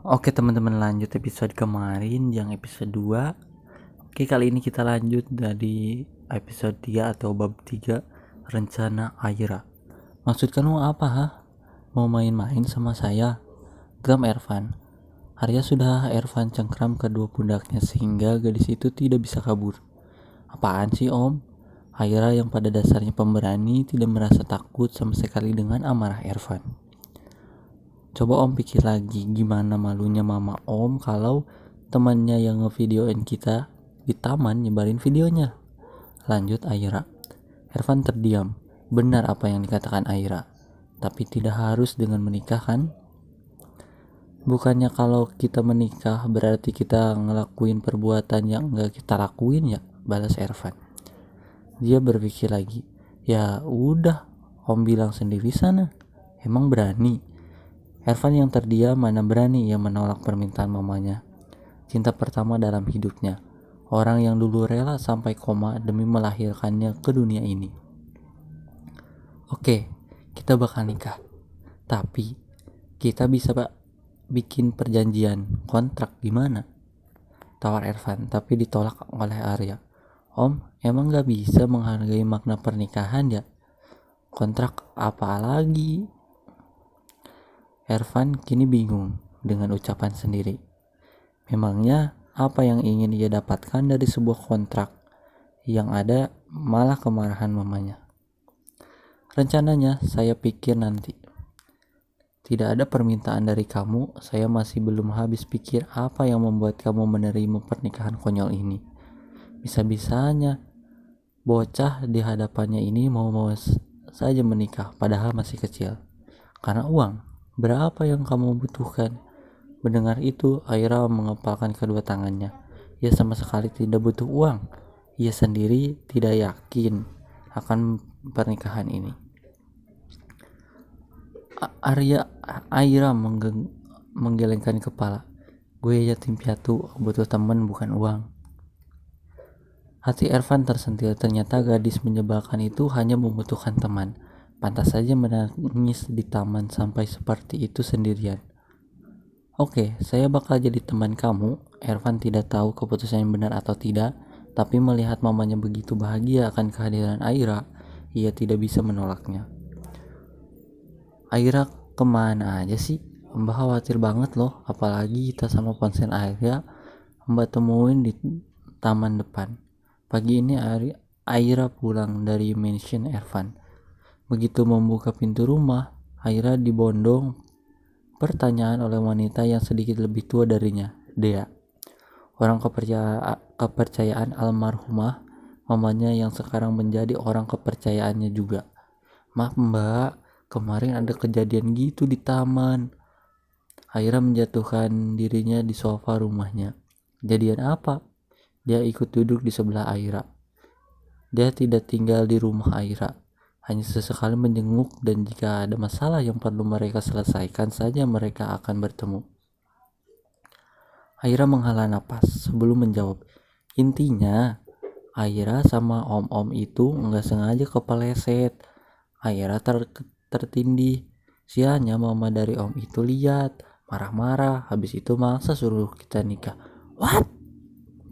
Oke teman-teman, lanjut episode kemarin yang episode 2. Oke, kali ini kita lanjut dari episode 3 atau bab 3, rencana Aira. Maksud kamu apa, ha? Mau main-main sama saya? Geram Ervan. Arya sudah Ervan cengkram kedua pundaknya sehingga gadis itu tidak bisa kabur. Apaan sih om? Aira yang pada dasarnya pemberani tidak merasa takut sama sekali dengan amarah Ervan. Coba om pikir lagi, gimana malunya mama om kalau temannya yang ngevideoin kita di taman nyebarin videonya. Lanjut Aira. Ervan terdiam. Benar apa yang dikatakan Aira, tapi tidak harus dengan menikah kan? Bukannya kalau kita menikah berarti kita ngelakuin perbuatan yang gak kita lakuin ya? Balas Ervan. Dia berpikir lagi. Ya udah, om bilang sendiri sana. Emang berani? Ervan yang terdiam mana berani ia menolak permintaan mamanya. Cinta pertama dalam hidupnya. Orang yang dulu rela sampai koma demi melahirkannya ke dunia ini. Oke, kita bakal nikah. Tapi kita bisa bikin perjanjian kontrak gimana? Tawar Ervan, tapi ditolak oleh Arya. Om, emang gak bisa menghargai makna pernikahan ya? Kontrak apa lagi? Ervan kini bingung dengan ucapan sendiri. Memangnya apa yang ingin ia dapatkan dari sebuah kontrak? Yang ada malah kemarahan mamanya. Rencananya saya pikir nanti. Tidak ada permintaan dari kamu, saya masih belum habis pikir apa yang membuat kamu menerima pernikahan konyol ini. Bisa-bisanya bocah di hadapannya ini mau saja menikah padahal masih kecil. Karena uang. Berapa yang kamu butuhkan? Mendengar itu, Aira mengepalkan kedua tangannya. Ia sama sekali tidak butuh uang. Ia sendiri tidak yakin akan pernikahan ini. Aira menggelengkan kepala. Gue yatim piatu, butuh teman bukan uang. Hati Ervan tersentil, ternyata gadis menyebalkan itu hanya membutuhkan teman. Pantas saja menangis di taman sampai seperti itu sendirian. Oke, saya bakal jadi teman kamu. Ervan tidak tahu keputusan yang benar atau tidak, tapi melihat mamanya begitu bahagia akan kehadiran Aira, ia tidak bisa menolaknya. Aira kemana aja sih? Mbak khawatir banget loh, apalagi kita sama ponsel Aira Mbak temuin di taman depan. Pagi ini Aira pulang dari mansion Ervan. Begitu membuka pintu rumah, Aira dibondong pertanyaan oleh wanita yang sedikit lebih tua darinya, Dea. Orang kepercayaan almarhumah mamanya yang sekarang menjadi orang kepercayaannya juga. Maaf mbak, kemarin ada kejadian gitu di taman. Aira menjatuhkan dirinya di sofa rumahnya. Kejadian apa? Dia ikut duduk di sebelah Aira. Dia tidak tinggal di rumah Aira, hanya sesekali menjenguk, dan jika ada masalah yang perlu mereka selesaikan saja mereka akan bertemu. Aira menghela napas sebelum menjawab. Intinya, Aira sama om-om itu nggak sengaja kepeleset. Aira tertindih. Sianya mama dari om itu lihat, marah-marah, habis itu maksa suruh kita nikah. What?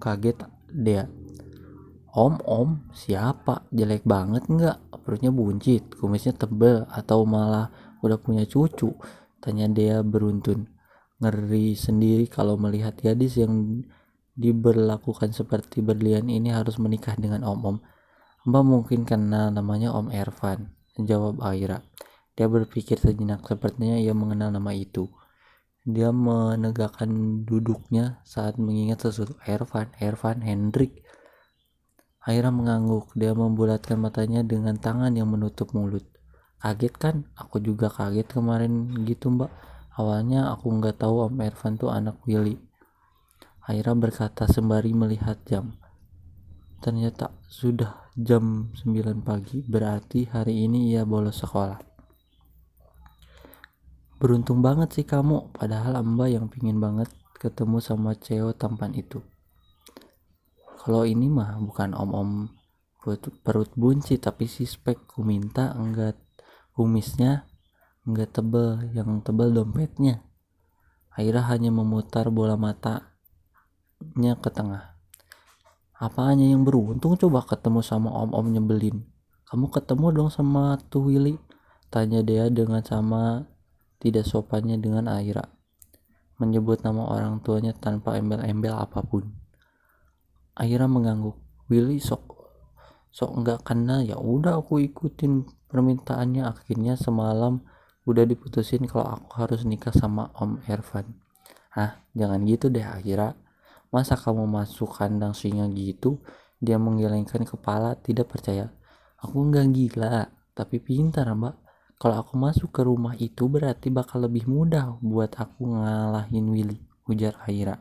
Kaget dia. Om siapa? Jelek banget nggak? Perutnya buncit, kumisnya tebel, atau malah udah punya cucu? Tanya dia beruntun. Ngeri sendiri kalau melihat gadis yang diberlakukan seperti berlian ini harus menikah dengan om-om. Mbak mungkin kenal, namanya Om Ervan, jawab Aira. Dia berpikir sejenak, sepertinya ia mengenal nama itu. Dia menegakkan duduknya saat mengingat sesuatu. Ervan Hendrik. Aira mengangguk. Dia membulatkan matanya dengan tangan yang menutup mulut. Kaget kan? Aku juga kaget kemarin gitu mbak. Awalnya aku nggak tahu Om Ervan tuh anak Willy. Aira berkata sembari melihat jam. Ternyata sudah jam 9 pagi, berarti hari ini ia bolos sekolah. Beruntung banget sih kamu, padahal mbak yang pingin banget ketemu sama cewek tampan itu. Kalau ini mah bukan om-om perut bunci, tapi sispek. Ku minta enggak kumisnya enggak tebel, yang tebel dompetnya. Aira hanya memutar bola matanya ke tengah. Apanya yang beruntung coba ketemu sama om-om nyebelin? Kamu ketemu dong sama tuh Willy? Tanya dia dengan sama tidak sopannya dengan Aira. Menyebut nama orang tuanya tanpa embel-embel apapun. Aira mengangguk. Willy sok enggak kenal, ya udah aku ikutin permintaannya. Akhirnya semalam udah diputusin kalau aku harus nikah sama Om Ervan. Jangan gitu deh Aira. Masa kamu masuk kandang singa gitu? Dia menggelengkan kepala tidak percaya. Aku nggak gila, tapi pintar mbak. Kalau aku masuk ke rumah itu berarti bakal lebih mudah buat aku ngalahin Willy, ujar Aira.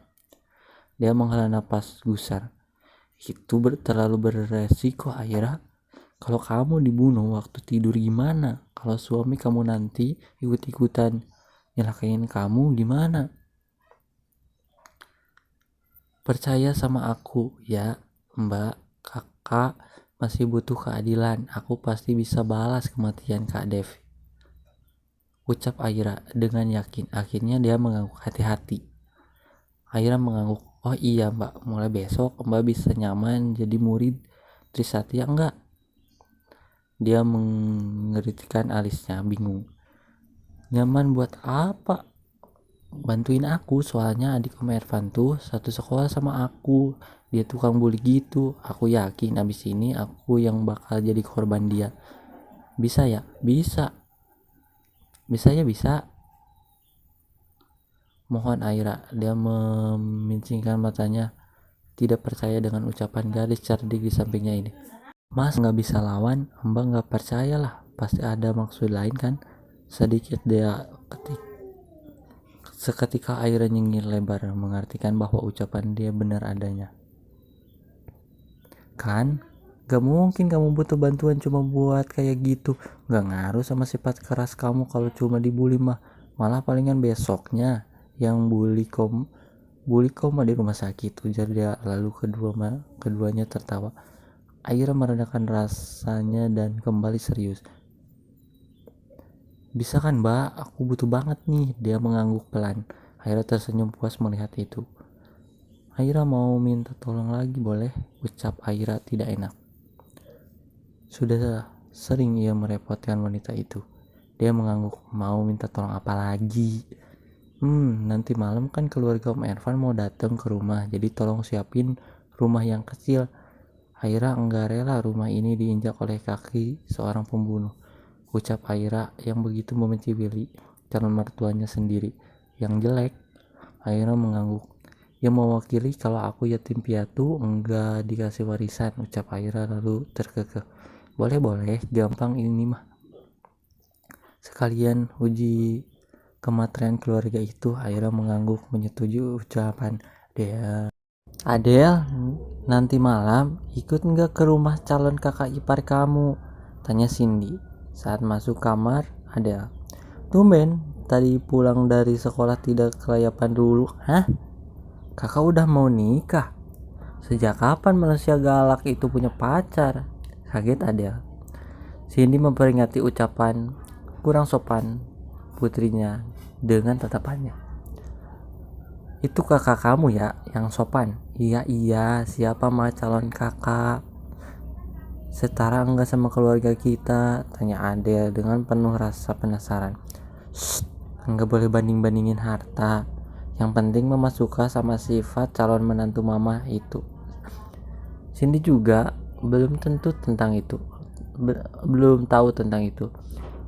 Dia menghela napas gusar. Itu terlalu beresiko Aira. Kalau kamu dibunuh waktu tidur gimana? Kalau suami kamu nanti ikut-ikutan nyelakain kamu gimana? Percaya sama aku ya mbak, kakak masih butuh keadilan. Aku pasti bisa balas kematian Kak Dev, ucap Aira dengan yakin. Akhirnya dia mengangguk hati-hati. Aira mengangguk. Oh iya mbak, mulai besok mbak bisa nyaman jadi murid Trisatya enggak? Dia mengeritikan alisnya bingung. Nyaman buat apa? Bantuin aku, soalnya adik Om Ervan tuh satu sekolah sama aku. Dia tukang bully gitu. Aku yakin abis ini aku yang bakal jadi korban dia. Bisa ya? Bisa. Bisa ya bisa. Mohon Aira. Dia memincingkan matanya, tidak percaya dengan ucapan gadis cerdik di sampingnya ini. Mas gak bisa lawan, mbak gak percaya lah. Pasti ada maksud lain kan? Sedikit dia seketika Aira nyengir lebar, mengartikan bahwa ucapan dia benar adanya. Kan? Gak mungkin kamu butuh bantuan cuma buat kayak gitu. Gak ngaruh sama sifat keras kamu kalau cuma dibully mah. Malah palingan besoknya yang bully koma di rumah sakit, ujar dia. Lalu keduanya tertawa. Aira meredakan rasanya dan kembali serius. Bisa kan mbak, aku butuh banget nih. Dia mengangguk pelan. Aira tersenyum puas melihat itu. Aira mau minta tolong lagi boleh? Ucap Aira tidak enak. Sudah sering ia merepotkan wanita itu. Dia mengangguk. Mau minta tolong apa lagi? Nanti malam kan keluarga Om Ervan mau datang ke rumah, jadi tolong siapin rumah yang kecil. Aira enggak rela rumah ini diinjak oleh kaki seorang pembunuh, ucap Aira yang begitu membenci Willy, calon mertuanya sendiri yang jelek. Aira mengangguk. Ya mewakili kalau aku yatim piatu enggak dikasih warisan, ucap Aira lalu terkekeh. Boleh, gampang ini mah. Sekalian uji kematrian keluarga itu. Aira mengangguk menyetujui ucapan dia. Adel, nanti malam ikut nggak ke rumah calon kakak ipar kamu? Tanya Cindy saat masuk kamar Adel. Tumben, tadi pulang dari sekolah tidak kelayapan dulu. Hah? Kakak udah mau nikah? Sejak kapan manusia galak itu punya pacar? Kaget Adel. Cindy memperingati ucapan kurang sopan putrinya dengan tatapannya. Itu kakak kamu ya yang sopan? Iya, siapa mah calon kakak? Setara enggak sama keluarga kita? Tanya Adele dengan penuh rasa penasaran. Enggak boleh banding-bandingin harta. Yang penting mama suka sama sifat calon menantu mama itu. Cindy juga belum tahu tentang itu.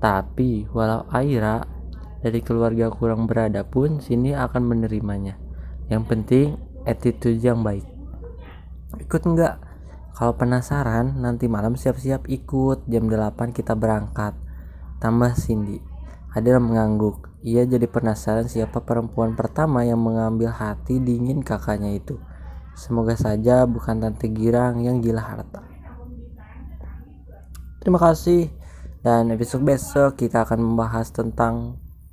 Tapi walau Aira dari keluarga kurang beradab pun Cindy akan menerimanya. Yang penting attitude yang baik. Ikut enggak? Kalau penasaran nanti malam siap-siap ikut. Jam 8 kita berangkat, tambah Cindy. Adel mengangguk. Ia jadi penasaran siapa perempuan pertama yang mengambil hati dingin kakaknya itu. Semoga saja bukan Tante Girang yang gila harta. Terima kasih. Dan episode besok kita akan membahas tentang